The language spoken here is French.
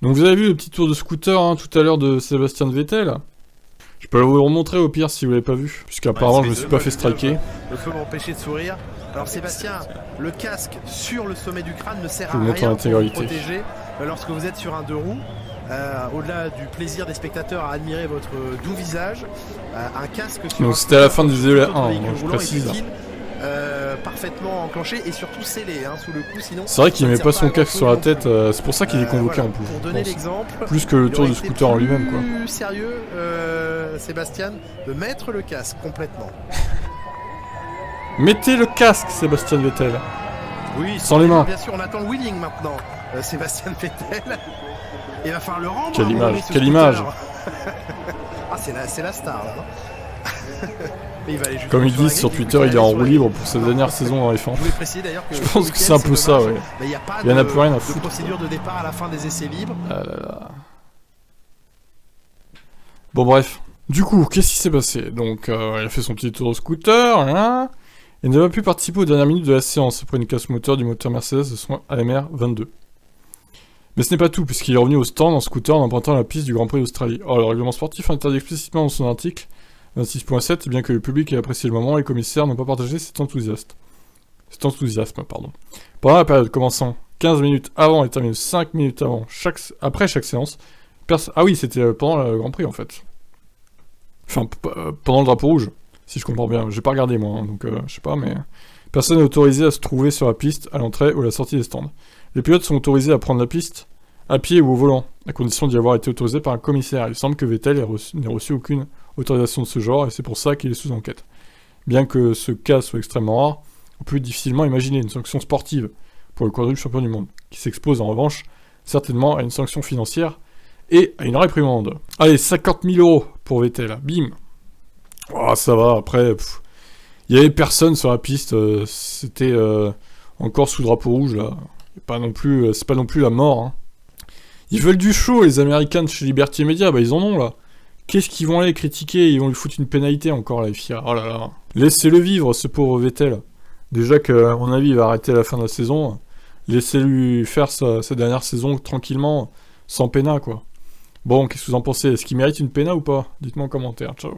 Donc vous avez vu le petit tour de scooter hein, tout à l'heure de Sébastien Vettel. Je peux vous le remontrer au pire si vous l'avez pas vu, puisqu'apparemment je me suis pas fait striker. Le feu m'empêcher de sourire. Alors Sébastien, le casque sur le sommet du crâne ne sert Je à vous montre rien pour vous l'intégralité. protéger lorsque vous êtes sur un deux roues. Au-delà du plaisir des spectateurs à admirer votre doux visage, un casque sur Donc un c'était à la fin du scooter, VL1, tout autre véhicule moi, je roulant précise. est utile, parfaitement enclenché et surtout scellé hein, sous le coup, sinon C'est vrai qu'il ça ne met sert pas à son casque grand-chose sur la non tête, plus. c'est pour ça qu'il est convoqué Voilà, en plus. pour je donner pense. l'exemple, Plus que le il tour aurait de été scooter en lui-même quoi. plus sérieux, Sébastien, de mettre le casque complètement. Mettez le casque Sébastien Vettel. Oui, Sans les mains. Bien sûr, on attend le wheeling maintenant. Sébastien Vettel. Il va falloir le rendre. Quelle à un moment image, donné, ce quelle scooter. image. Ah, c'est la star là. Et il va aller Comme ils justement disent sur la grille, Twitter, du coup, il est en sur roue la libre grille. pour sa dernière saison en F1. Je voulais préciser d'ailleurs que Je ce pense que week-end, c'est un peu ça, dommage, ouais. mais il n'y a pas Il y en a de- plus rien à de foutre. procédure de départ à la fin des essais libres. Ah là là. Bon bref. Du coup, qu'est-ce qui s'est passé? Donc, il a fait son petit tour au scooter, hein. Il n'a pas pu participer aux dernières minutes de la séance après une casse moteur du moteur Mercedes de son AMR 22. Mais ce n'est pas tout, puisqu'il est revenu au stand en scooter en empruntant la piste du Grand Prix d'Australie. Or, le règlement sportif interdit explicitement dans son article 26.7, et bien que le public ait apprécié le moment, les commissaires n'ont pas partagé cet enthousiasme. Pendant la période commençant 15 minutes avant et terminant 5 minutes après chaque séance, ah oui, c'était pendant le Grand Prix en fait. Enfin, pendant le drapeau rouge, si je comprends bien. J'ai pas regardé moi, hein, donc je sais pas, mais... Personne n'est autorisé à se trouver sur la piste, à l'entrée ou à la sortie des stands. Les pilotes sont autorisés à prendre la piste, à pied ou au volant, à condition d'y avoir été autorisé par un commissaire. Il semble que Vettel n'ait reçu aucune autorisation de ce genre, et c'est pour ça qu'il est sous enquête. Bien que ce cas soit extrêmement rare, on peut difficilement imaginer une sanction sportive pour le quadruple champion du monde, qui s'expose en revanche certainement à une sanction financière et à une réprimande. Allez, 50 000 € pour Vettel, bim. Oh, ça va, après, il y avait personne sur la piste, c'était encore sous drapeau rouge, là. C'est pas non plus la mort, hein. Ils veulent du show, les Américains de chez Liberty Media, bah ils en ont, là. Qu'est-ce qu'ils vont aller critiquer? Ils vont lui foutre une pénalité encore, là, les filles. Oh là là. Laissez-le vivre, ce pauvre Vettel. Déjà qu'à mon avis, il va arrêter à la fin de la saison. Laissez-lui faire sa dernière saison tranquillement, sans péna, quoi. Bon, qu'est-ce que vous en pensez? Est-ce qu'il mérite une péna ou pas? Dites-moi en commentaire. Ciao.